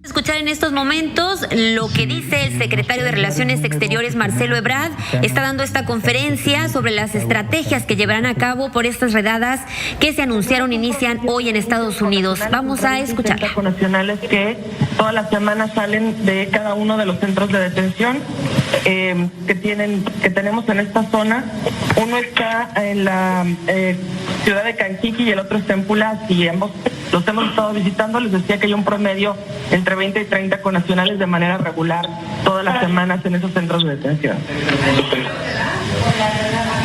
Escuchar en estos momentos lo que dice el secretario de Relaciones Exteriores, Marcelo Ebrard. Está dando esta conferencia sobre las estrategias que llevarán a cabo por estas redadas que se anunciaron inician hoy en Estados Unidos. Vamos a escuchar. Nacionales que todas las semanas salen de cada uno de los centros de detención que tenemos en esta zona. Uno está en la ciudad de Canquiqui y el otro está en Pulas, y ambos los hemos estado visitando. Les decía que hay un promedio entre 20 y 30 connacionales de manera regular todas las semanas en esos centros de detención.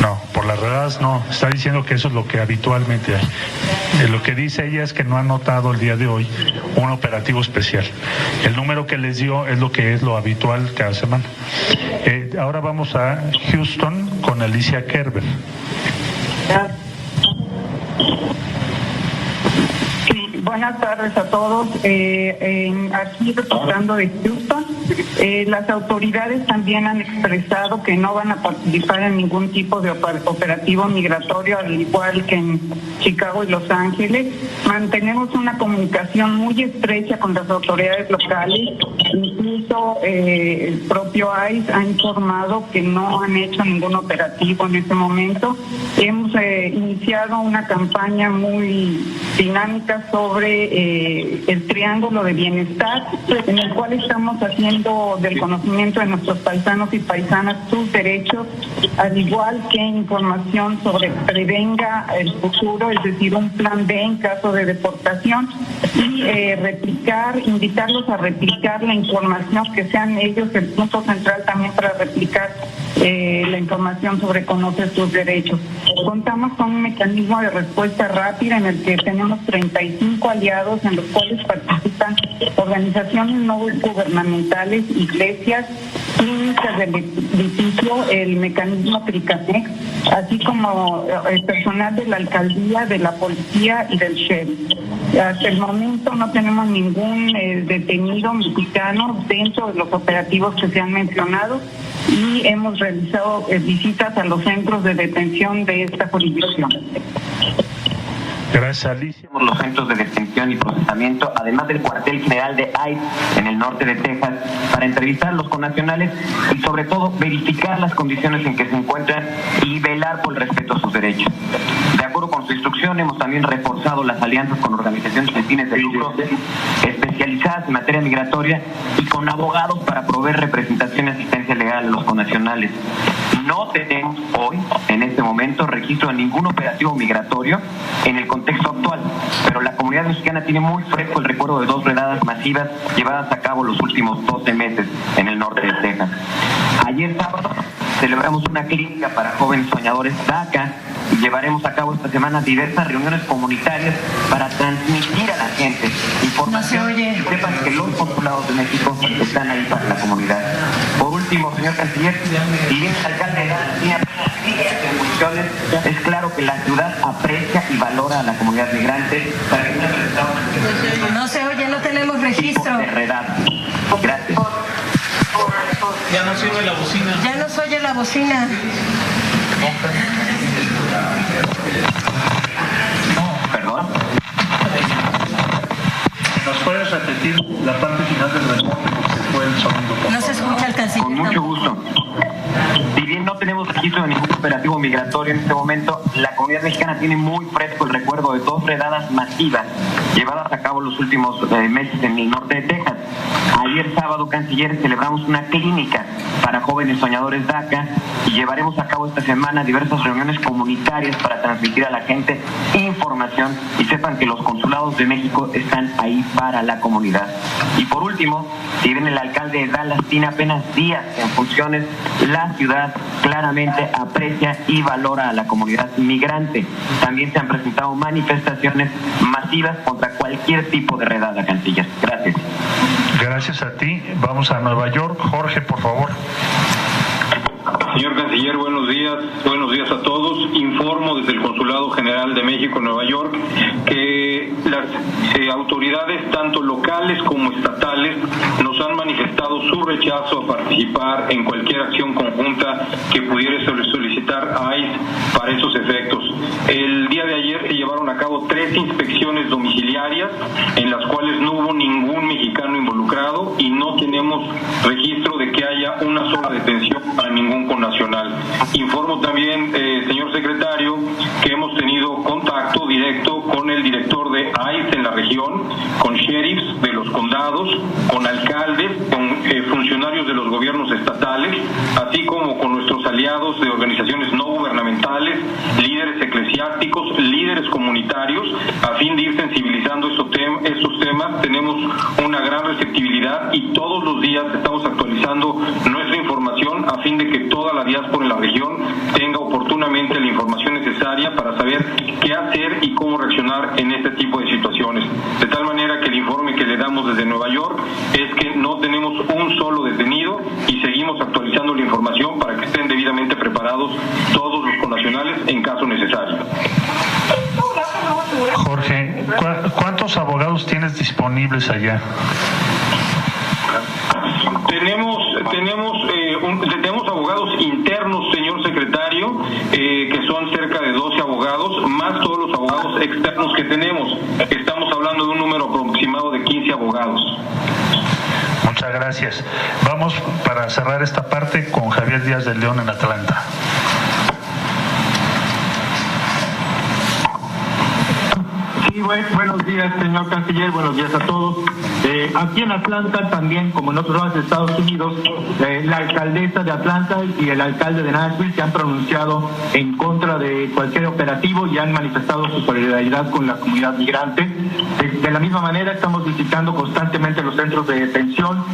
No, por las redadas no, está diciendo que eso es lo que habitualmente hay. Lo que dice ella es que no ha notado el día de hoy un operativo especial. El número que les dio es lo habitual cada semana. Ahora vamos a Houston con Alicia Kerber. Buenas tardes a todos. Aquí reportando de Houston, las autoridades también han expresado que no van a participar en ningún tipo de operativo migratorio, al igual que en Chicago y Los Ángeles. Mantenemos una comunicación muy estrecha con las autoridades locales. Incluso el propio ICE ha informado que no han hecho ningún operativo en este momento. Hemos iniciado una campaña muy dinámica sobre el triángulo de bienestar, en el cual estamos haciendo del conocimiento de nuestros paisanos y paisanas sus derechos, al igual que información sobre prevenga el futuro, es decir, un plan B en caso de deportación, y invitarlos a replicar la información, que sean ellos el punto central también para replicar la información sobre conocer tus derechos. Contamos con un mecanismo de respuesta rápida en el que tenemos 35 aliados, en los cuales participan organizaciones no gubernamentales, iglesias, clínicas del edificio, el mecanismo Tricamex, así como el personal de la alcaldía, de la policía y del sheriff. Hasta el momento no tenemos ningún detenido mexicano dentro de los operativos que se han mencionado, y hemos realizado visitas a los centros de detención de esta jurisdicción. Gracias, Alicia. Los centros de detención y procesamiento, además del cuartel general de ICE en el norte de Texas, para entrevistar a los connacionales y sobre todo verificar las condiciones en que se encuentran y velar por el respeto a sus derechos. De acuerdo con su instrucción, hemos también reforzado las alianzas con organizaciones sin fines de lucro especializadas en materia migratoria y con abogados para proveer representación y asistencia legal a los connacionales. No tenemos hoy, en este momento, registro de ningún operativo migratorio en el contexto actual, pero la comunidad mexicana tiene muy fresco el recuerdo de 2 redadas masivas llevadas a cabo los últimos 12 meses en el norte de Texas. Ayer sábado celebramos una clínica para jóvenes soñadores DACA y llevaremos a cabo esta semana diversas reuniones comunitarias para transmitir a la gente información y sepan que los consulados de México están ahí para la comunidad. Por último, señor canciller, y bien el alcalde tiene apenas días de funciones, es claro que la ciudad aprecia y valora a la comunidad migrante para que no se oye, no tenemos registro. Gracias. Ya no se oye la bocina. Ya no se oye la bocina. Perdón. ¿Nos puedes repetir la parte final del reporte porque se fue el sonido? No se escucha el canciller. Con mucho gusto. Si bien no tenemos registro de ningún operativo migratorio en este momento, la comunidad mexicana tiene muy fresco el recuerdo de 2 redadas masivas llevadas a cabo los últimos meses en el norte de Texas. Ayer sábado, canciller, celebramos una clínica para jóvenes soñadores DACA y llevaremos a cabo esta semana diversas reuniones comunitarias para transmitir a la gente información y sepan que los consulados de México están ahí para la comunidad. Y por último, si bien el alcalde de Dallas tiene apenas días en funciones, la ciudad claramente aprecia y valora a la comunidad migrante. También se han presentado manifestaciones masivas contra cualquier tipo de redada, canciller. Gracias. Gracias a ti. Vamos a Nueva York. Jorge, por favor. Señor canciller, buenos días a todos. Informo desde el Consulado General de México en Nueva York que las autoridades, tanto locales como estatales, nos han manifestado su rechazo a participar en cualquier acción conjunta que pudiera solicitar solicitar a ICE para esos efectos. El día de ayer se llevaron a cabo 3 inspecciones domiciliarias en las cuales no hubo ningún mexicano involucrado y no tenemos registro de que haya una sola detención para ningún connacional. Informo también, señor secretario, que hemos tenido contacto directo con el director de ICE en la región, con sheriffs de los condados, con alcaldes, con funcionarios de los gobiernos estatales, así como con nuestros aliados de organizaciones no gubernamentales, líderes eclesiásticos, líderes comunitarios, a fin de ir sensibilizando estos temas. Tenemos una gran receptividad y todos los días estamos actualizando nuestra información a fin de que toda la diáspora en la región tenga oportunamente la información necesaria para saber qué hacer y cómo reaccionar en este tipo de situaciones. De tal manera que el informe que le damos desde Nueva York es que no tenemos un solo detenido y seguimos actualizando la información para que estén debidamente preparados todos los connacionales en caso necesario. Jorge, ¿cuántos abogados tienes disponibles allá? Tenemos abogados internos, señor secretario, que son cerca de 12 abogados, más todos los abogados externos que tenemos. Estamos hablando de un número aproximado de 15 abogados. Muchas gracias. Vamos para cerrar esta parte con Javier Díaz de León en Atlanta. Sí, buenos días, señor canciller, buenos días a todos. Aquí en Atlanta también, como en otros lados de Estados Unidos, la alcaldesa de Atlanta y el alcalde de Nashville se han pronunciado en contra de cualquier operativo y han manifestado su solidaridad con la comunidad migrante. De la misma manera, estamos visitando constantemente los centros de detención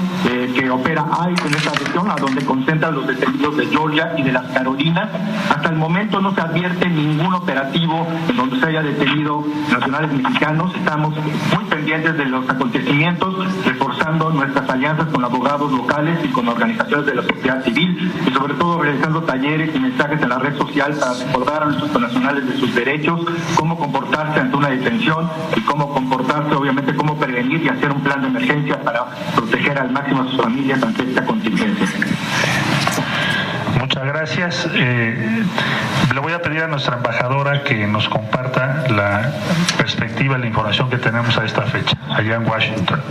que opera ICE en esta región, a donde concentran los detenidos de Georgia y de las Carolinas. Hasta el momento no se advierte ningún operativo en donde se haya detenido nacionales mexicanos. Estamos muy pendientes de los acontecimientos, reforzando nuestras alianzas con abogados locales y con organizaciones de la sociedad civil y sobre todo realizando talleres y mensajes en la red social para recordar a nuestros connacionales de sus derechos, cómo comportarse ante una detención y cómo comportarse, obviamente, cómo prevenir y hacer un plan de emergencia para proteger al máximo a sus familias ante esta contingencia. Muchas gracias. Le voy a pedir a nuestra embajadora que nos comparta la perspectiva y la información que tenemos a esta fecha, allá en Washington.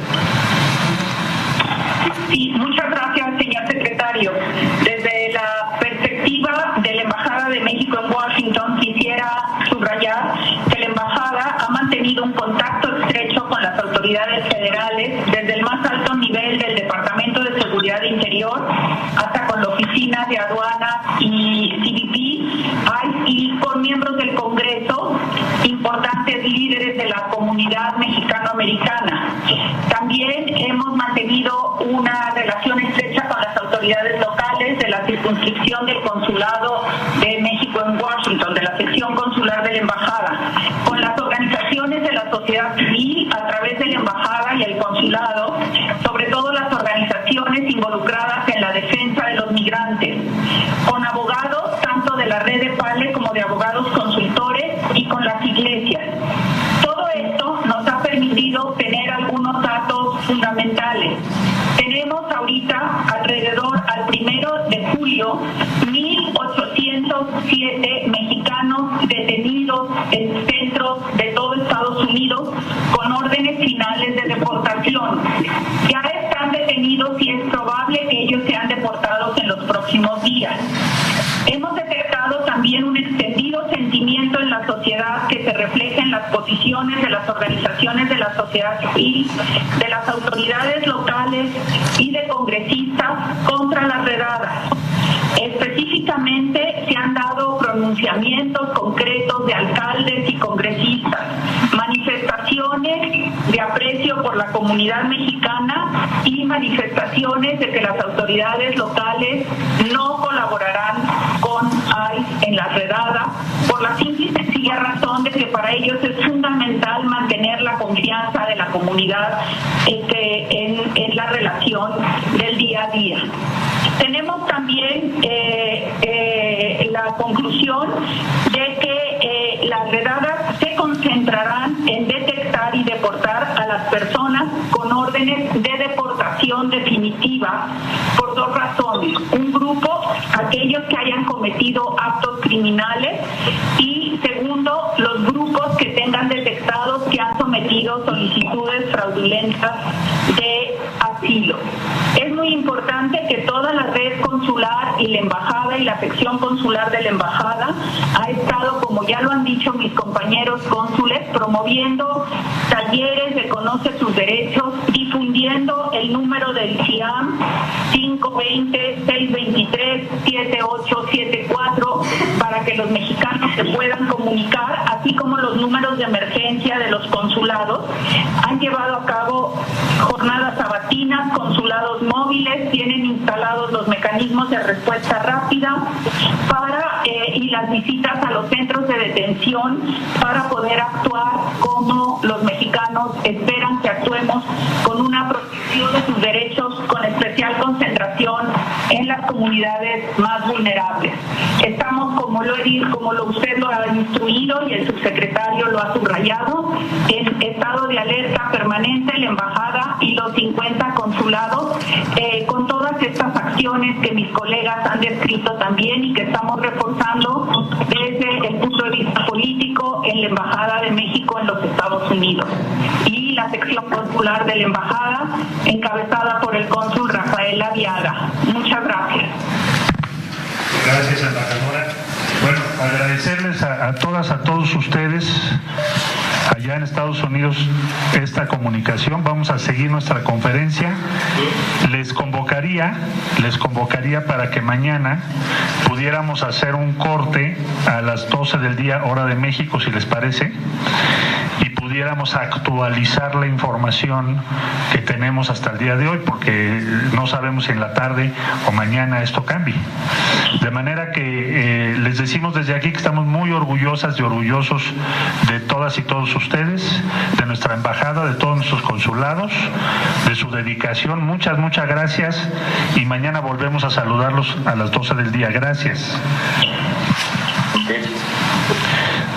Sí, muchas gracias, señor secretario. Desde la perspectiva de la Embajada de México en Washington, quisiera subrayar que la Embajada ha mantenido un contacto estrecho con las autoridades federales, desde el más alto nivel del Departamento de Seguridad Interior hasta con la Oficina de Aduanas y CBP, y con miembros del Congreso, importantes líderes de la comunidad mexicano-americana. También hemos mantenido una relación estrecha con las autoridades locales de la circunscripción del Consulado de México en Washington, de la sección consular de la Embajada, con las organizaciones de la sociedad civil a través de la Embajada y el Consulado, sobre todo las organizaciones involucradas en la defensa de los migrantes, con abogados tanto de la red de PALE como de abogados consultores y con las iglesias. Todo esto nos ha permitido tener algunos datos fundamentales. Tenemos ahorita alrededor al 1 de julio 1,807 mexicanos detenidos en centros de todo Estados Unidos con órdenes finales de deportación. Ya están detenidos y es probable que ellos sean deportados en los próximos días. Hemos detectado también un extendido sentimiento en la sociedad que se refleja en las posiciones de las organizaciones de la sociedad civil, de las autoridades locales y de congresistas contra las redadas. Específicamente se han dado pronunciamientos concretos de alcaldes y congresistas, manifestaciones de aprecio por la comunidad mexicana y manifestaciones de que las autoridades locales no colaborarán con ICE en la redada por la simple y sencilla razón de que para ellos es fundamental mantener la confianza de la comunidad en la relación del día a día. Tenemos también la conclusión de que las redadas se concentrarán en detectar y deportar a las personas con órdenes de deportación definitiva por dos razones. Un grupo aquellos que hayan cometido actos criminales y segundo, los grupos que tengan detectados que han sometido solicitudes fraudulentas de asilo. Es muy importante que toda la red consular y la embajada y la sección consular de la embajada ha estado, como ya lo han dicho mis compañeros cónsules, promoviendo talleres de Conoce sus Derechos, difundiendo el número del CIAM 520-623-7874 para que los mexicanos se puedan comunicar, así como los números de emergencia de los consulados. Han llevado a cabo jornadas sabatinas, consulados móviles, tienen instalados los mecanismos de respuesta rápida y las visitas a los centros de detención para poder actuar como los mexicanos esperan que actuemos, con una protección de sus derechos, con especial concentración en las comunidades más vulnerables. Estamos, como usted lo ha instruido y el subsecretario lo ha subrayado, en estado de alerta permanente la embajada y los 50 consulados, con todas estas acciones que mis colegas han descrito también y que estamos reforzando desde el punto de vista político en la Embajada de México en los Estados Unidos y la sección consular de la embajada encabezada por el cónsul Rafael Aviaga. Muchas gracias. Gracias, embajadora. Bueno, agradecerles a todos ustedes allá en Estados Unidos esta comunicación. Vamos a seguir nuestra conferencia. Les convocaría para que mañana pudiéramos hacer un corte a las 12 del día, hora de México, si les parece, y pudiéramos actualizar la información que tenemos hasta el día de hoy, porque no sabemos si en la tarde o mañana esto cambie. De manera que les decimos desde aquí que estamos muy orgullosas y orgullosos de todas y todos ustedes, de nuestra embajada, de todos nuestros consulados, de su dedicación. Muchas gracias, y mañana volvemos a saludarlos a las 12 del día. Gracias.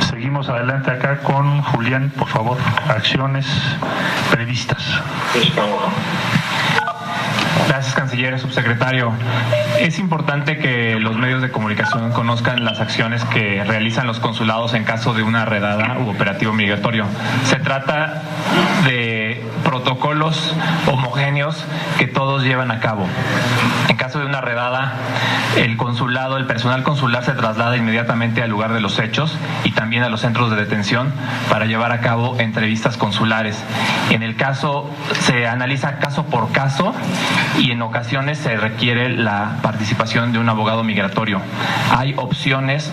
Seguimos adelante acá con Julián, por favor, acciones previstas. Gracias, canciller, subsecretario. Es importante que los medios de comunicación conozcan las acciones que realizan los consulados en caso de una redada u operativo migratorio. Se trata de protocolos homogéneos que todos llevan a cabo. En caso de una redada, el personal consular se traslada inmediatamente al lugar de los hechos y también a los centros de detención para llevar a cabo entrevistas consulares. En el caso, se analiza caso por caso y en ocasiones se requiere la participación de un abogado migratorio. Hay opciones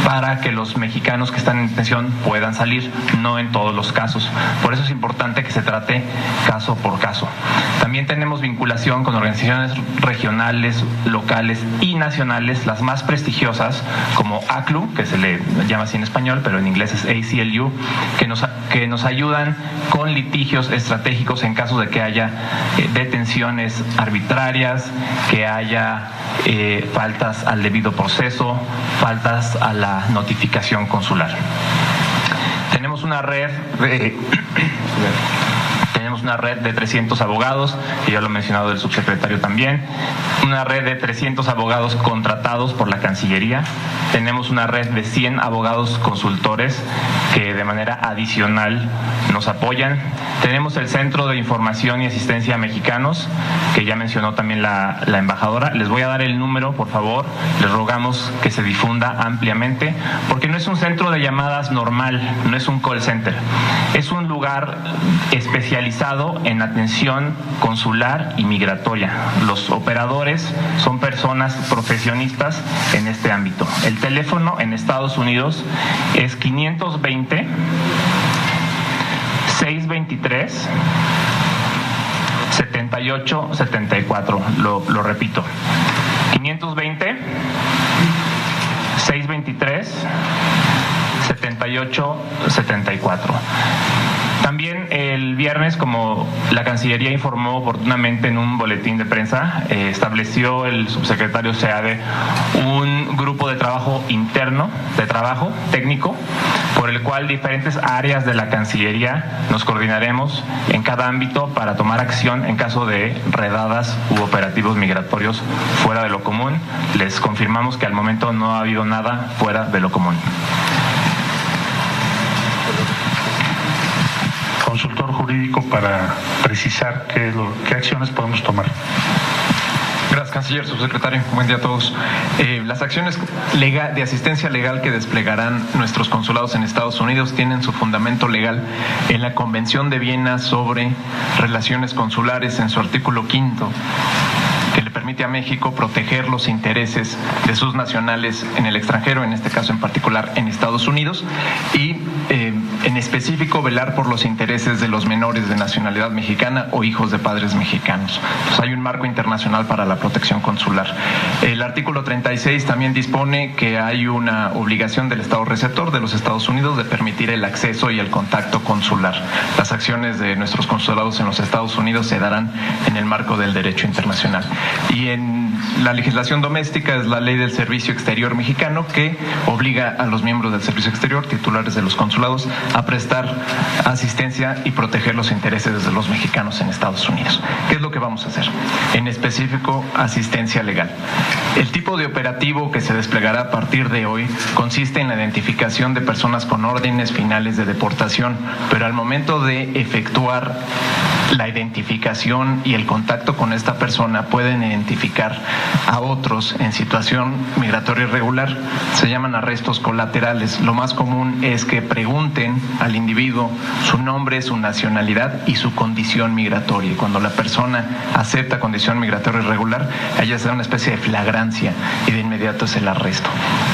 para que los mexicanos que están en detención puedan salir, no en todos los casos. Por eso es importante que se trate caso por caso. También tenemos vinculación con organizaciones regionales, locales y nacionales, las más prestigiosas, como ACLU, que se le llama así en español, pero en inglés es ACLU, que nos ayudan con litigios estratégicos en caso de que haya detenciones arbitrarias, que haya faltas al debido proceso, faltas a la notificación consular. Tenemos una red de 300 abogados, que ya lo ha mencionado el subsecretario también, una red de 300 abogados contratados por la Cancillería. Tenemos una red de 100 abogados consultores que de manera adicional nos apoyan. Tenemos el Centro de Información y Asistencia a Mexicanos, que ya mencionó también la embajadora. Les voy a dar el número, por favor. Les rogamos que se difunda ampliamente, porque no es un centro de llamadas normal, no es un call center. Es un lugar especializado en atención consular y migratoria. Los operadores son personas profesionistas en este ámbito. El teléfono en Estados Unidos es 520 623 7874. Lo repito, 520 623 7874. También el viernes, como la Cancillería informó oportunamente en un boletín de prensa, estableció el subsecretario Seade un grupo de trabajo interno, de trabajo técnico, por el cual diferentes áreas de la Cancillería nos coordinaremos en cada ámbito para tomar acción en caso de redadas u operativos migratorios fuera de lo común. Les confirmamos que al momento no ha habido nada fuera de lo común. Consultor jurídico para precisar qué acciones podemos tomar. Gracias, canciller, subsecretario. Buen día a todos. Las acciones de asistencia legal que desplegarán nuestros consulados en Estados Unidos tienen su fundamento legal en la Convención de Viena sobre Relaciones Consulares, en su artículo 5º, que le permite a México proteger los intereses de sus nacionales en el extranjero, en este caso en particular en Estados Unidos, y en específico velar por los intereses de los menores de nacionalidad mexicana o hijos de padres mexicanos. Entonces hay un marco internacional para la protección consular. El artículo 36 también dispone que hay una obligación del Estado receptor de los Estados Unidos de permitir el acceso y el contacto consular. Las acciones de nuestros consulados en los Estados Unidos se darán en el marco del derecho internacional. Y en la legislación doméstica es la Ley del Servicio Exterior Mexicano, que obliga a los miembros del Servicio Exterior, titulares de los consulados, a prestar asistencia y proteger los intereses de los mexicanos en Estados Unidos. ¿Qué es lo que vamos a hacer? En específico, asistencia legal. El tipo de operativo que se desplegará a partir de hoy consiste en la identificación de personas con órdenes finales de deportación, pero al momento de efectuar la identificación y el contacto con esta persona pueden identificar a otros en situación migratoria irregular. Se llaman arrestos colaterales. Lo más común es que pregunten al individuo su nombre, su nacionalidad y su condición migratoria. Y cuando la persona acepta condición migratoria irregular, a ella se da una especie de flagrancia y de inmediato es el arresto.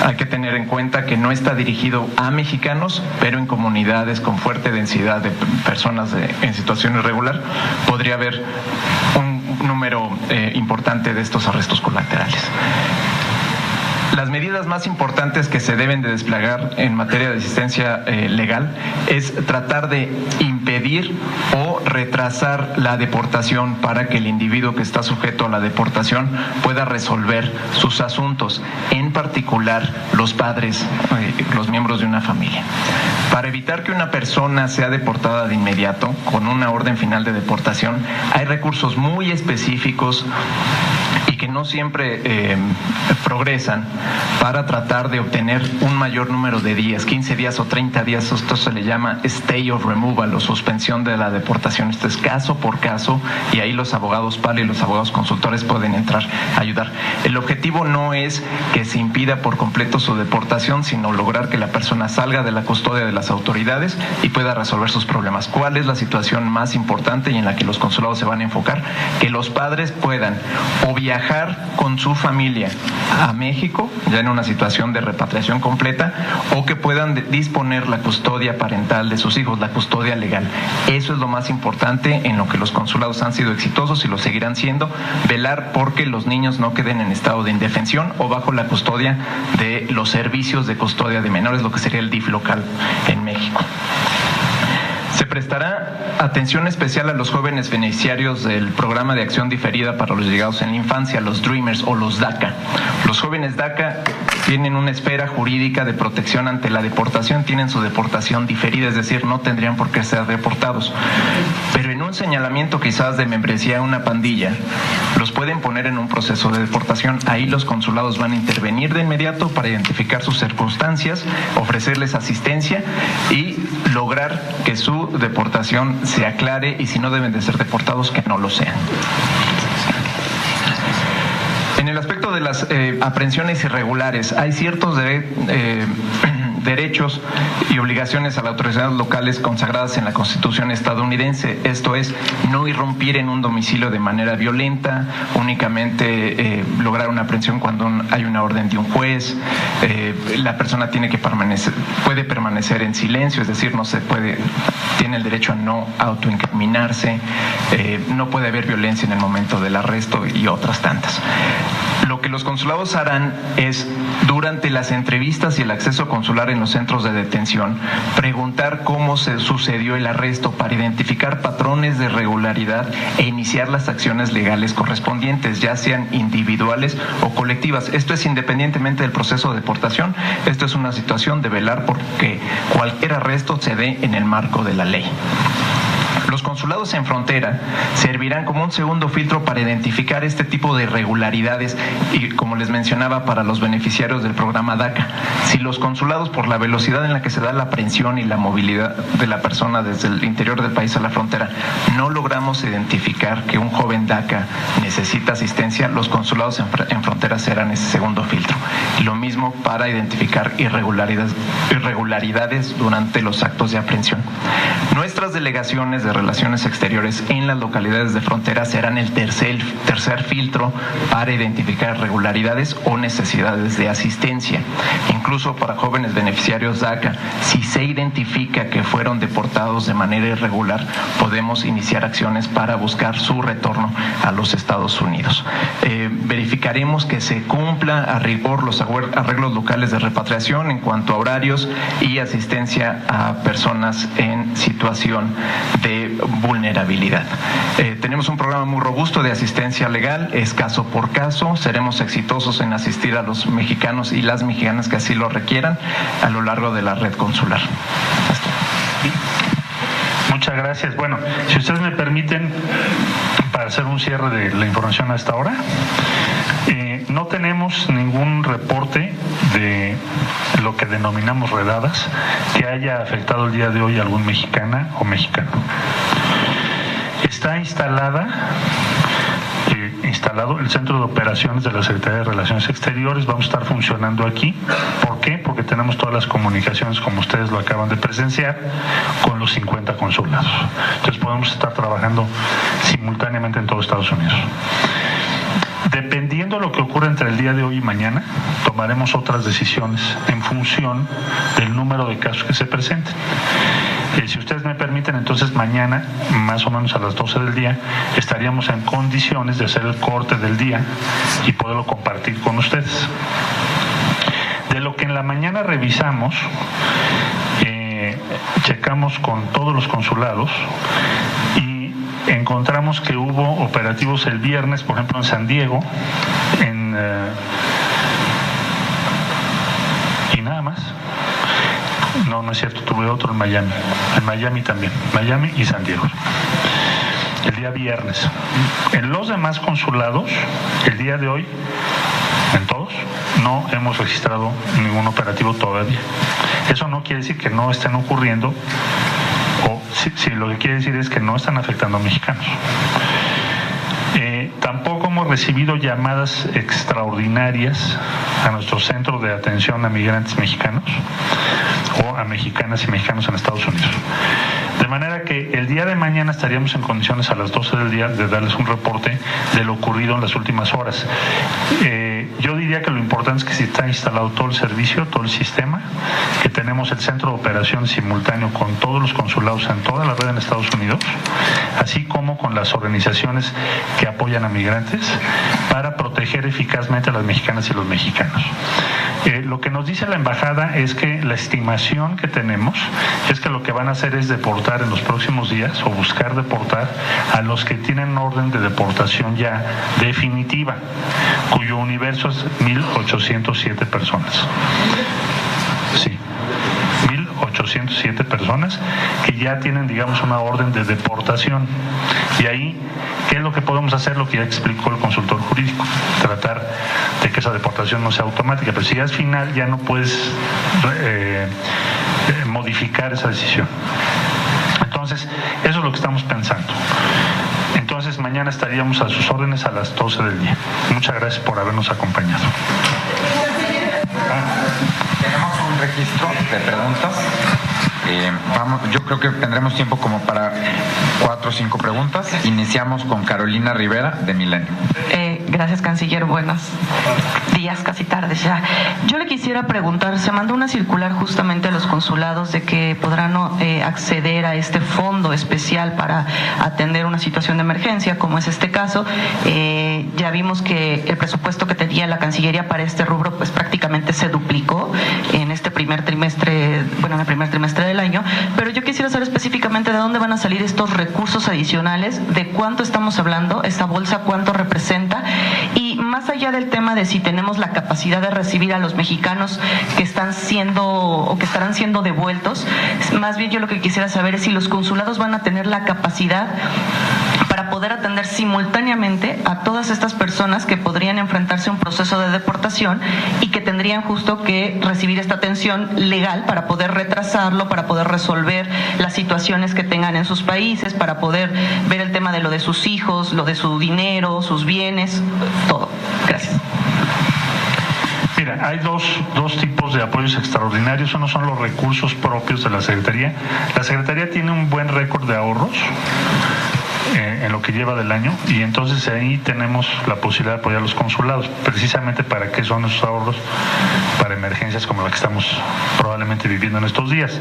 Hay que tener en cuenta que no está dirigido a mexicanos, pero en comunidades con fuerte densidad de personas en situación irregular podría haber un número importante de estos arrestos colaterales. Las medidas más importantes que se deben de desplegar en materia de asistencia legal es tratar de impedir o retrasar la deportación para que el individuo que está sujeto a la deportación pueda resolver sus asuntos, en particular los padres, los miembros de una familia. Para evitar que una persona sea deportada de inmediato con una orden final de deportación, hay recursos muy específicos y que no siempre progresan para tratar de obtener un mayor número de días, 15 días o 30 días. Esto se le llama stay of removal o suspensión de la deportación. Esto es caso por caso y ahí los abogados PAL y los abogados consultores pueden entrar a ayudar. El objetivo no es que se impida por completo su deportación, sino lograr que la persona salga de la custodia de las autoridades y pueda resolver sus problemas. ¿Cuál es la situación más importante y en la que los consulados se van a enfocar? Que los padres puedan o viajar con su familia a México, ya en una situación de repatriación completa, o que puedan disponer la custodia parental de sus hijos, la custodia legal. Eso es lo más importante en lo que los consulados han sido exitosos y lo seguirán siendo, velar porque los niños no queden en estado de indefensión o bajo la custodia de los servicios de custodia de menores, lo que sería el DIF local en México. Se prestará atención especial a los jóvenes beneficiarios del Programa de Acción Diferida para los Llegados en la Infancia, los Dreamers o los DACA. Los jóvenes DACA tienen una esfera jurídica de protección ante la deportación, tienen su deportación diferida, es decir, no tendrían por qué ser deportados. Pero en un señalamiento quizás de membresía a una pandilla, los pueden poner en un proceso de deportación. Ahí los consulados van a intervenir de inmediato para identificar sus circunstancias, ofrecerles asistencia y lograr que su deportación se aclare, y si no deben de ser deportados, que no lo sean. En el aspecto de las aprehensiones irregulares, hay ciertos derechos y obligaciones a las autoridades locales consagradas en la Constitución estadounidense. Esto es, no irrumpir en un domicilio de manera violenta, únicamente lograr una aprehensión cuando hay una orden de un juez. La persona puede permanecer en silencio, es decir, tiene el derecho a no autoincriminarse, no puede haber violencia en el momento del arresto y otras tantas. Lo que los consulados harán es, durante las entrevistas y el acceso consular en en los centros de detención, preguntar cómo se sucedió el arresto para identificar patrones de irregularidad e iniciar las acciones legales correspondientes, ya sean individuales o colectivas. Esto es independientemente del proceso de deportación. Esto es una situación de velar porque cualquier arresto se dé en el marco de la ley. Los consulados en frontera servirán como un segundo filtro para identificar este tipo de irregularidades y, como les mencionaba, para los beneficiarios del programa DACA. Si los consulados, por la velocidad en la que se da la aprehensión y la movilidad de la persona desde el interior del país a la frontera, no logramos identificar que un joven DACA necesita asistencia, los consulados en frontera serán ese segundo filtro. Lo mismo para identificar irregularidades durante los actos de aprehensión. Nuestras delegaciones de Relaciones Exteriores en las localidades de frontera serán el tercer filtro para identificar irregularidades o necesidades de asistencia. Incluso para jóvenes beneficiarios DACA, si se identifica que fueron deportados de manera irregular, podemos iniciar acciones para buscar su retorno a los Estados Unidos. Verificaremos que se cumpla a rigor los arreglos locales de repatriación en cuanto a horarios y asistencia a personas en situación de vulnerabilidad. Tenemos un programa muy robusto de asistencia legal, es caso por caso. Seremos exitosos en asistir a los mexicanos y las mexicanas que así lo requieran a lo largo de la red consular. Muchas gracias. Bueno, si ustedes me permiten, para hacer un cierre de la información hasta ahora, no tenemos ningún reporte de lo que denominamos redadas que haya afectado el día de hoy a algún mexicana o mexicano. Está instalado el Centro de Operaciones de la Secretaría de Relaciones Exteriores. Vamos a estar funcionando aquí. ¿Por qué? Porque tenemos todas las comunicaciones, como ustedes lo acaban de presenciar, con los 50 consulados. Entonces podemos estar trabajando simultáneamente en todo Estados Unidos. Dependiendo de lo que ocurra entre el día de hoy y mañana, tomaremos otras decisiones en función del número de casos que se presenten. Si ustedes me permiten, entonces mañana, más o menos a las 12 del día, estaríamos en condiciones de hacer el corte del día y poderlo compartir con ustedes. De lo que en la mañana revisamos, checamos con todos los consulados y encontramos que hubo operativos el viernes, por ejemplo en San Diego, y nada más. No es cierto, tuve otro en Miami también, Miami y San Diego, el día viernes. En los demás consulados, el día de hoy, en todos, no hemos registrado ningún operativo todavía. Eso no quiere decir que no estén ocurriendo, o si lo que quiere decir es que no están afectando a mexicanos. Tampoco hemos recibido llamadas extraordinarias a nuestro centro de atención a migrantes mexicanos o a mexicanas y mexicanos en Estados Unidos. De manera que el día de mañana estaríamos en condiciones a las 12 del día de darles un reporte de lo ocurrido en las últimas horas. Yo diría que lo importante es que si está instalado todo el servicio, todo el sistema, que tenemos el centro de operación simultáneo con todos los consulados en toda la red en Estados Unidos, así como con las organizaciones que apoyan a migrantes para proteger eficazmente a las mexicanas y los mexicanos. Lo que nos dice la embajada es que la estimación que tenemos es que lo que van a hacer es deportar en los próximos días o buscar deportar a los que tienen orden de deportación ya definitiva, cuyo universo es 1,807 personas. Sí. 1,807 personas que ya tienen, digamos, una orden de deportación. Y ahí, ¿qué es lo que podemos hacer? Lo que ya explicó el consultor jurídico, tratar de que esa deportación no sea automática, pero si ya es final, ya no puedes modificar esa decisión. Entonces, eso es lo que estamos pensando. Entonces, mañana estaríamos a sus órdenes a las 12 del día. Muchas gracias por habernos acompañado. Tenemos un registro de preguntas. Yo creo que tendremos tiempo como para 4 o 5 preguntas. Iniciamos con Carolina Rivera, de Milenio. Gracias, canciller. Buenos días, casi tardes ya. Yo le quisiera preguntar, se mandó una circular justamente a los consulados de que podrán acceder a este fondo especial para atender una situación de emergencia, como es este caso. Ya vimos que el presupuesto que tenía la Cancillería para este rubro pues prácticamente se duplicó en este primer trimestre, en el primer trimestre del año, pero yo quisiera saber específicamente de dónde van a salir estos recursos adicionales, de cuánto estamos hablando, esta bolsa cuánto representa, y más allá del tema de si tenemos la capacidad de recibir a los mexicanos que están siendo o que estarán siendo devueltos, más bien yo lo que quisiera saber es si los consulados van a tener la capacidad para poder atender simultáneamente a todas estas personas que podrían enfrentarse a un proceso de deportación y que tendrían justo que recibir esta atención legal para poder retrasarlo, para poder resolver las situaciones que tengan en sus países, para poder ver el tema de lo de sus hijos, lo de su dinero, sus bienes, todo. Gracias. Mira, hay dos tipos de apoyos extraordinarios. Uno son los recursos propios de la Secretaría. La Secretaría tiene un buen récord de ahorros en lo que lleva del año, y entonces ahí tenemos la posibilidad de apoyar a los consulados. Precisamente para qué son esos ahorros, para emergencias como la que estamos probablemente viviendo en estos días.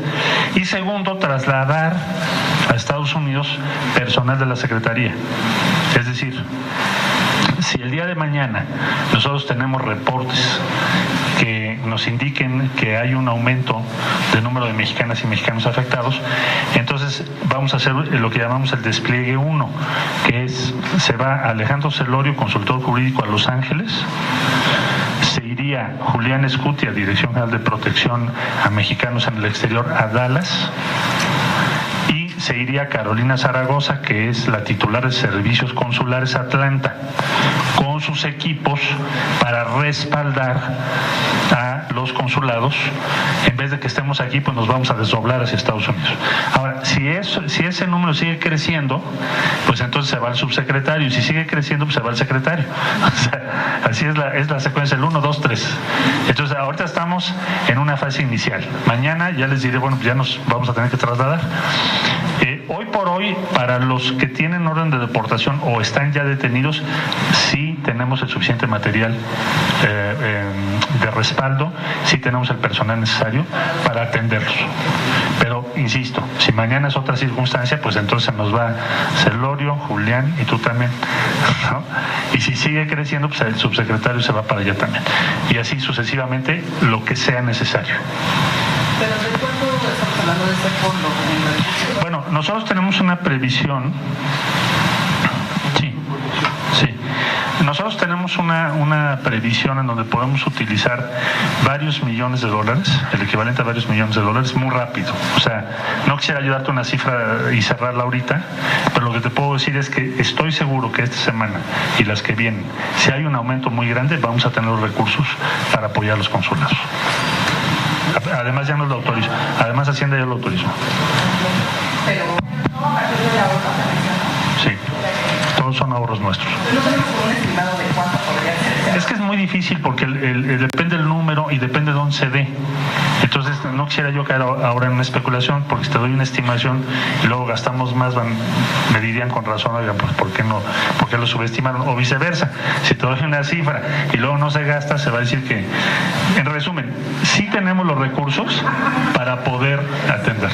Y segundo, trasladar a Estados Unidos personal de la Secretaría. Es decir, si el día de mañana nosotros tenemos reportes que nos indiquen que hay un aumento del número de mexicanas y mexicanos afectados, entonces vamos a hacer lo que llamamos el despliegue 1, que es, se va Alejandro Celorio, consultor jurídico, a Los Ángeles, se iría Julián Escutia, Dirección General de Protección a Mexicanos en el Exterior, a Dallas, y se iría Carolina Zaragoza, que es la titular de Servicios Consulares, a Atlanta, con sus equipos para respaldar a los consulados. En vez de que estemos aquí, pues nos vamos a desdoblar hacia Estados Unidos. Ahora, si ese número sigue creciendo, pues entonces se va al subsecretario, y si sigue creciendo, pues se va al secretario. O sea, así es la secuencia, el 1, 2, 3. Entonces, ahorita estamos en una fase inicial. Mañana ya les diré, bueno, pues ya nos vamos a tener que trasladar. Hoy por hoy, para los que tienen orden de deportación o están ya detenidos, sí tenemos el suficiente material de respaldo, sí tenemos el personal necesario para atenderlos. Pero, insisto, si mañana es otra circunstancia, pues entonces nos va Celorio, Julián y tú también, ¿no? Y si sigue creciendo, pues el subsecretario se va para allá también. Y así sucesivamente, lo que sea necesario. ¿Pero de cuánto estamos hablando de este fondo? Bueno, nosotros tenemos una previsión. Sí. Nosotros tenemos una previsión en donde podemos utilizar varios millones de dólares, el equivalente a varios millones de dólares, muy rápido. O sea, no quisiera ayudarte una cifra y cerrarla ahorita, pero lo que te puedo decir es que estoy seguro que esta semana y las que vienen, si hay un aumento muy grande, vamos a tener los recursos para apoyar a los consulados. Además ya nos lo autorizó. Además Hacienda ya lo autorizó. Pero no, a partir de la otra también. Sí, todos son ahorros nuestros. No tenemos un estimado de cuánto podría ser. Es que es muy difícil porque depende del número y depende de dónde se dé. Entonces no quisiera yo caer ahora en una especulación, porque si te doy una estimación y luego gastamos más, me dirían con razón, oigan, pues ¿por qué lo subestimaron? O viceversa, si te doy una cifra y luego no se gasta, se va a decir que, en resumen, sí tenemos los recursos para poder atender.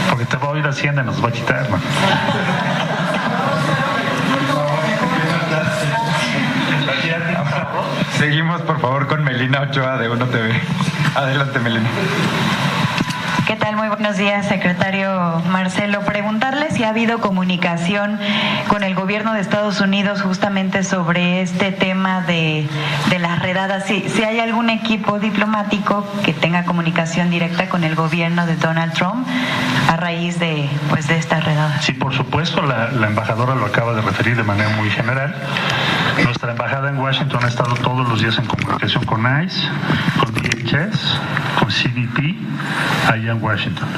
Porque te va a oír Hacienda y nos va a quitar, ¿no? Seguimos, por favor, con Melina Ochoa, de Uno TV. Adelante, Melina. ¿Qué tal? Muy buenos días, secretario Marcelo. Preguntarle si ha habido comunicación con el gobierno de Estados Unidos justamente sobre este tema de las redadas. Si hay algún equipo diplomático que tenga comunicación directa con el gobierno de Donald Trump a raíz de esta redada. Sí, por supuesto, la embajadora lo acaba de referir de manera muy general. Nuestra embajada en Washington ha estado todos los días en comunicación con ICE, con DHS, con CBP, allá en Washington.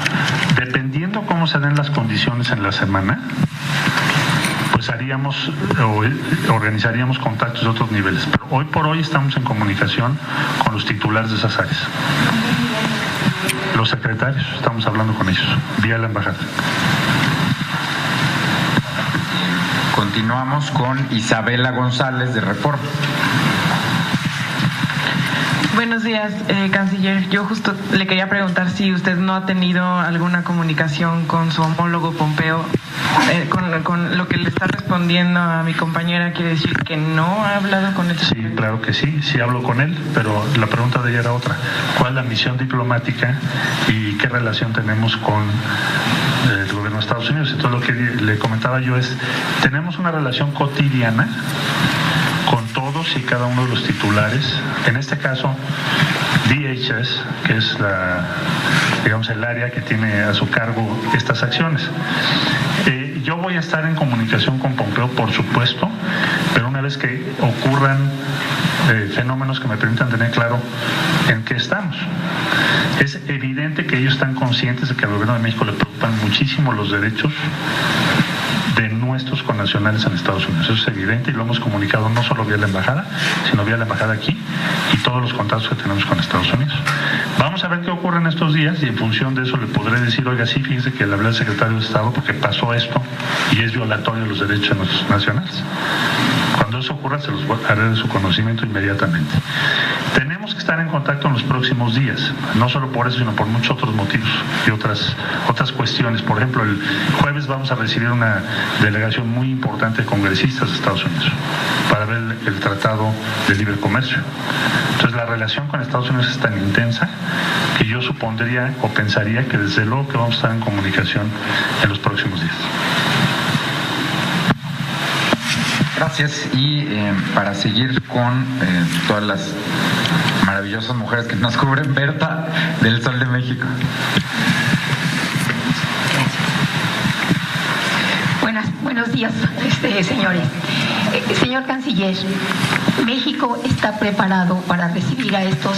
Dependiendo cómo se den las condiciones en la semana, pues organizaríamos contactos de otros niveles. Pero hoy por hoy estamos en comunicación con los titulares de esas áreas. Los secretarios, estamos hablando con ellos, vía la embajada. Continuamos con Isabela González de Reforma. Buenos días, canciller. Yo justo le quería preguntar si usted no ha tenido alguna comunicación con su homólogo Pompeo. Con lo que le está respondiendo a mi compañera, ¿quiere decir que no ha hablado con él? Sí, claro que sí, sí hablo con él, pero la pregunta de ella era otra. ¿Cuál es la misión diplomática y qué relación tenemos con el gobierno de Estados Unidos? Entonces lo que le comentaba yo es, tenemos una relación cotidiana con todos y cada uno de los titulares, en este caso DHS, que es el área que tiene a su cargo estas acciones. Yo voy a estar en comunicación con Pompeo, por supuesto, pero una vez que ocurran fenómenos que me permitan tener claro en qué estamos. Es evidente que ellos están conscientes de que al gobierno de México le preocupan muchísimo los derechos de nuestros connacionales en Estados Unidos. Eso es evidente y lo hemos comunicado no solo vía la embajada, sino vía la embajada aquí y todos los contactos que tenemos con Estados Unidos. Vamos a ver qué ocurre en estos días y en función de eso le podré decir, oiga, sí, fíjese que le hablé al secretario de Estado porque pasó esto y es violatorio de los derechos de nuestros nacionales. Cuando eso ocurra se los haré de su conocimiento inmediatamente. Tenemos que estar en contacto en los próximos días, no solo por eso, sino por muchos otros motivos y otras cuestiones. Por ejemplo, el jueves vamos a recibir una delegación muy importante de congresistas de Estados Unidos para ver el Tratado de Libre Comercio. Entonces la relación con Estados Unidos es tan intensa que yo supondría o pensaría que desde luego que vamos a estar en comunicación en los próximos días. Gracias. Y para seguir con todas las maravillosas mujeres que nos cubren, Berta del Sol de México. Buenos días, señores. Señor canciller, México está preparado para recibir a estos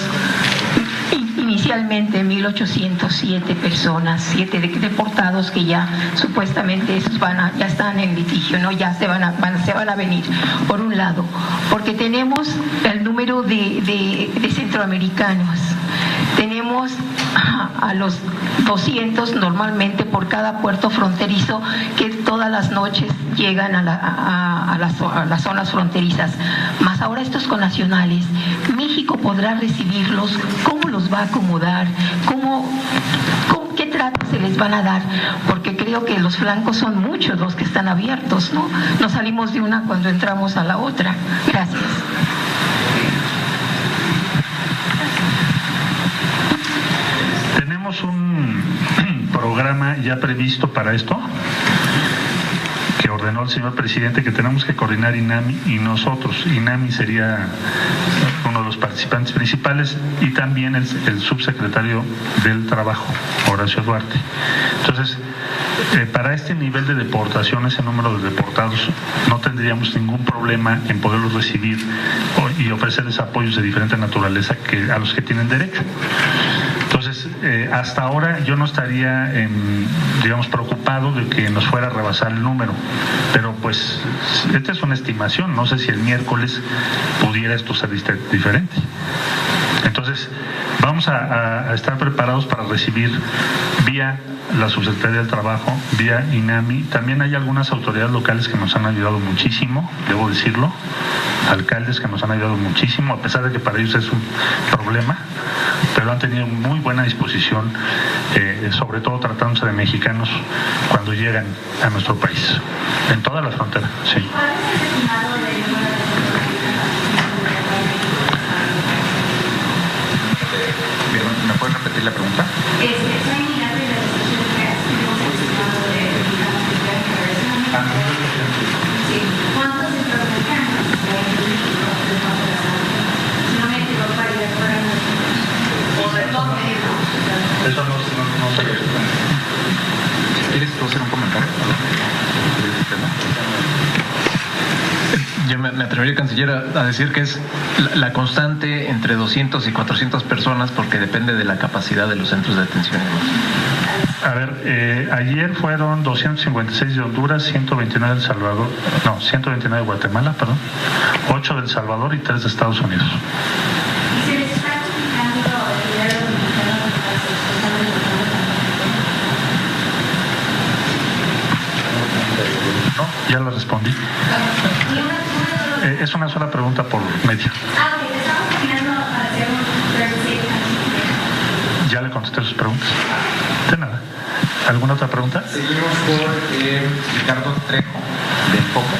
inicialmente 1.807 personas, 7 deportados que ya supuestamente esos ya están en litigio, ¿no? Ya se van a venir, por un lado, porque tenemos el número de centroamericanos. Tenemos a los 200 normalmente por cada puerto fronterizo que todas las noches llegan a las zonas fronterizas. Más ahora estos connacionales, México podrá recibirlos, ¿cómo los va a acomodar? ¿Qué trato se les van a dar? Porque creo que los flancos son muchos los que están abiertos, ¿no? Nos salimos de una cuando entramos a la otra. Gracias. Un programa ya previsto para esto que ordenó el señor presidente, que tenemos que coordinar INAMI y nosotros. INAMI sería uno de los participantes principales y también el subsecretario del Trabajo, Horacio Duarte. Entonces, para este nivel de deportación, ese número de deportados, no tendríamos ningún problema en poderlos recibir y ofrecerles apoyos de diferente naturaleza a los que tienen derecho. Entonces, hasta ahora yo no estaría, preocupado de que nos fuera a rebasar el número, pero pues esta es una estimación, no sé si el miércoles pudiera esto ser diferente. Entonces, vamos a estar preparados para recibir vía la Subsecretaría del Trabajo, vía INAMI. También hay algunas autoridades locales que nos han ayudado muchísimo, debo decirlo, alcaldes que nos han ayudado muchísimo, a pesar de que para ellos es un problema, pero han tenido muy buena disposición, sobre todo tratándose de mexicanos cuando llegan a nuestro país, en toda la frontera, sí. ¿Me puedes repetir la pregunta? Eso no se lo sé. ¿Quieres tú hacer un comentario? Yo me atrevería, canciller, a decir que es la constante entre 200 y 400 personas porque depende de la capacidad de los centros de detención. A ver, ayer fueron 256 de Honduras, 129 del Salvador, 129 de Guatemala, 8 del Salvador y 3 de Estados Unidos. ¿Y se les está comunicando el dinero dominicano para sus Ya la respondí. Es una sola pregunta por medio. Ya le contesté sus preguntas. De nada. ¿Alguna otra pregunta? Seguimos por Ricardo Trejo, de Foco.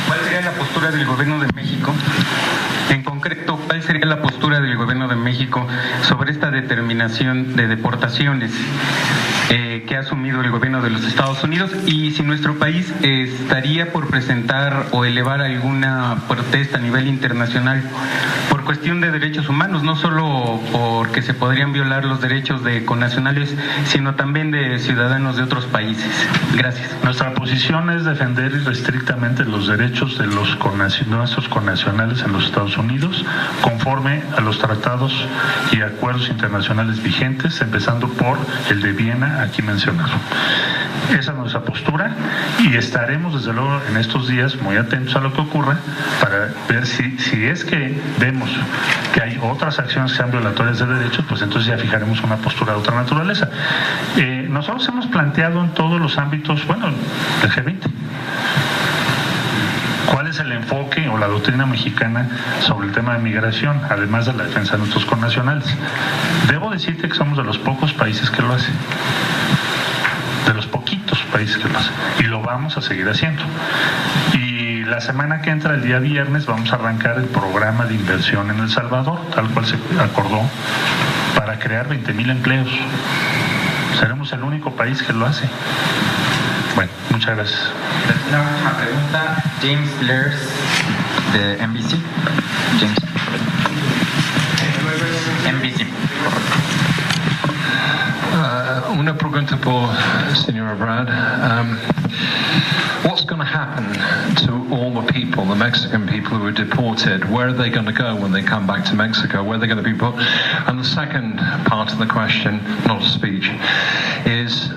¿Cuál sería la postura del Gobierno de México? En concreto, ¿cuál sería la postura del Gobierno de México sobre esta determinación de deportaciones que ha asumido el Gobierno de los Estados Unidos? Y si nuestro país estaría por presentar o elevar alguna protesta a nivel internacional por cuestión de derechos humanos, no solo porque se podrían violar los derechos de connacionales, sino también de ciudadanos de otros países. Gracias. Nuestra posición es defender irrestrictamente los derechos de nuestros connacionales en los Estados Unidos, conforme a los tratados y acuerdos internacionales vigentes, empezando por el de Viena, aquí mencionado. Esa es nuestra postura y estaremos desde luego en estos días muy atentos a lo que ocurra para ver si es que vemos que hay otras acciones que sean violatorias de derechos, pues entonces ya fijaremos una postura de otra naturaleza. Nosotros hemos planteado en todos los ámbitos, bueno, del G20, ¿cuál es el enfoque o la doctrina mexicana sobre el tema de migración, además de la defensa de nuestros connacionales? Debo decirte que somos de los pocos países que lo hacen, de los poquitos países que lo hacen, y lo vamos a seguir haciendo. Y la semana que entra, el día viernes, vamos a arrancar el programa de inversión en El Salvador, tal cual se acordó, para crear 20,000 empleos. Seremos el único país que lo hace. Bueno, muchas gracias. La última pregunta, James Lers, de NBC. James. NBC. Una pregunta por Señor Ebrard. What's going to happen to all the people, the Mexican people who were deported? Where are they going to go when they come back to Mexico? Where are they going to be put? And the second part of the question, not a speech, is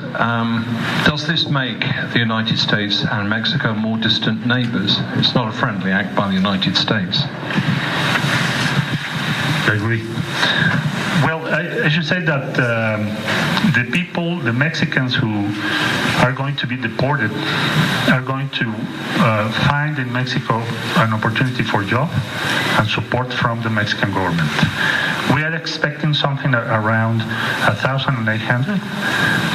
does this make the United States and Mexico more distant neighbors? It's not a friendly act by the United States. I agree. Well, I should say that the people, the Mexicans who are going to be deported, are going to find in Mexico an opportunity for job and support from the Mexican government. We are expecting something around 1,800,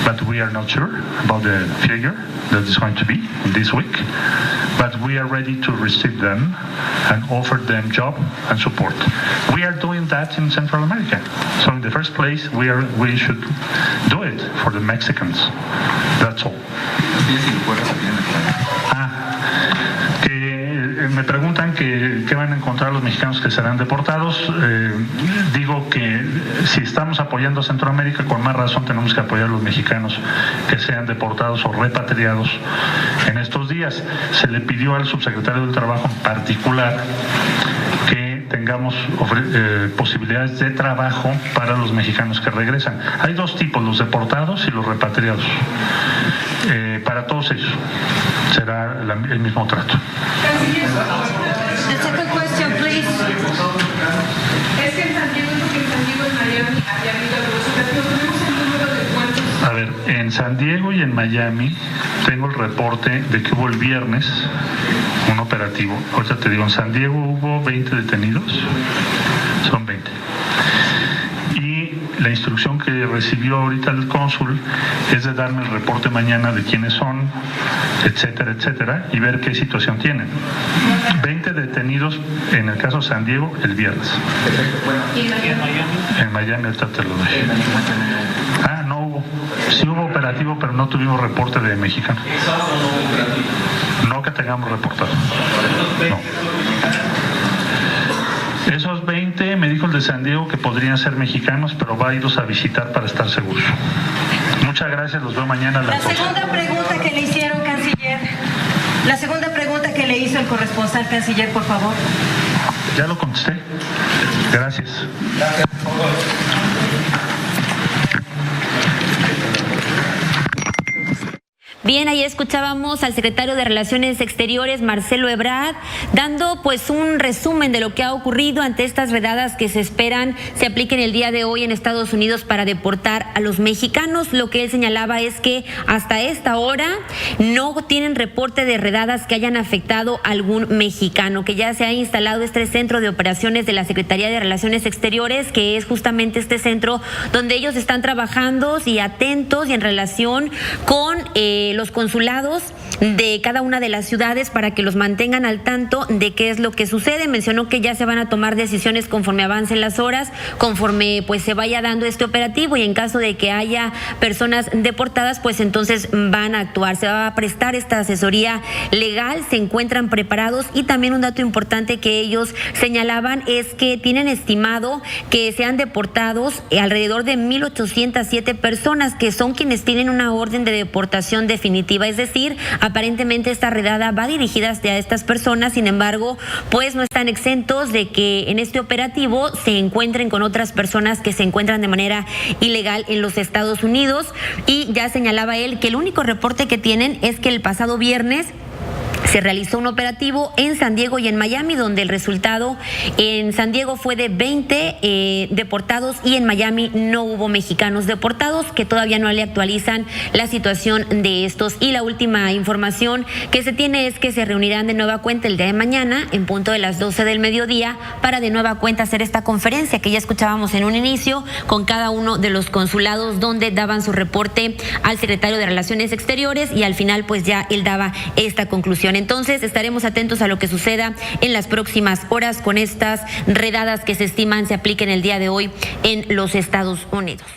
but we are not sure about the figure that is going to be this week. But we are ready to receive them and offer them job and support. We are doing that in Central America. So in the first place, we should do it for the Mexicans. That's all. Me preguntan qué van a encontrar los mexicanos que serán deportados. Digo que si estamos apoyando a Centroamérica, con más razón tenemos que apoyar a los mexicanos que sean deportados o repatriados en estos días. Se le pidió al subsecretario del Trabajo en particular que tengamos posibilidades de trabajo para los mexicanos que regresan. Hay dos tipos, los deportados y los repatriados. Para todos ellos será el mismo trato. The second question, please. Es que en San Diego, en Miami había habido algunos operativos. Tenemos el número de cuántos. A ver, en San Diego y en Miami tengo el reporte de que hubo el viernes un operativo. Ahorita te digo, en San Diego hubo 20 detenidos, son 20. Y la instrucción que recibió ahorita el cónsul es de darme el reporte mañana de quiénes son, etcétera, etcétera, y ver qué situación tienen. 20 detenidos en el caso de San Diego el viernes. En Miami ahorita te lo doy. No hubo. Sí hubo operativo, pero no tuvimos reporte de mexicano. No que tengamos reportado. No. Esos 20, me dijo el de San Diego que podrían ser mexicanos, pero va a irlos a visitar para estar seguros. Muchas gracias, los veo mañana a La segunda pregunta que le hicieron, canciller. La segunda pregunta que le hizo el corresponsal, canciller, por favor. Ya lo contesté. Gracias. Gracias. Bien, ahí escuchábamos al secretario de Relaciones Exteriores, Marcelo Ebrard, dando pues un resumen de lo que ha ocurrido ante estas redadas que se esperan se apliquen el día de hoy en Estados Unidos para deportar a los mexicanos. Lo que él señalaba es que hasta esta hora no tienen reporte de redadas que hayan afectado a algún mexicano, que ya se ha instalado este centro de operaciones de la Secretaría de Relaciones Exteriores, que es justamente este centro donde ellos están trabajando y atentos y en relación con los consulados de cada una de las ciudades para que los mantengan al tanto de qué es lo que sucede. Mencionó que ya se van a tomar decisiones conforme avancen las horas, conforme pues se vaya dando este operativo, y en caso de que haya personas deportadas, pues entonces van a actuar. Se va a prestar esta asesoría legal, se encuentran preparados, y también un dato importante que ellos señalaban es que tienen estimado que sean deportados alrededor de 1,807 personas, que son quienes tienen una orden de deportación definitiva, es decir, aparentemente esta redada va dirigida hacia estas personas. Sin embargo, pues no están exentos de que en este operativo se encuentren con otras personas que se encuentran de manera ilegal en los Estados Unidos, y ya señalaba él que el único reporte que tienen es que el pasado viernes se realizó un operativo en San Diego y en Miami, donde el resultado en San Diego fue de 20 deportados y en Miami no hubo mexicanos deportados, que todavía no le actualizan la situación de estos. Y la última información que se tiene es que se reunirán de nueva cuenta el día de mañana en punto de las 12 del mediodía para de nueva cuenta hacer esta conferencia que ya escuchábamos en un inicio con cada uno de los consulados, donde daban su reporte al secretario de Relaciones Exteriores, y al final pues ya él daba esta conclusión. Entonces estaremos atentos a lo que suceda en las próximas horas con estas redadas que se estiman se apliquen el día de hoy en los Estados Unidos.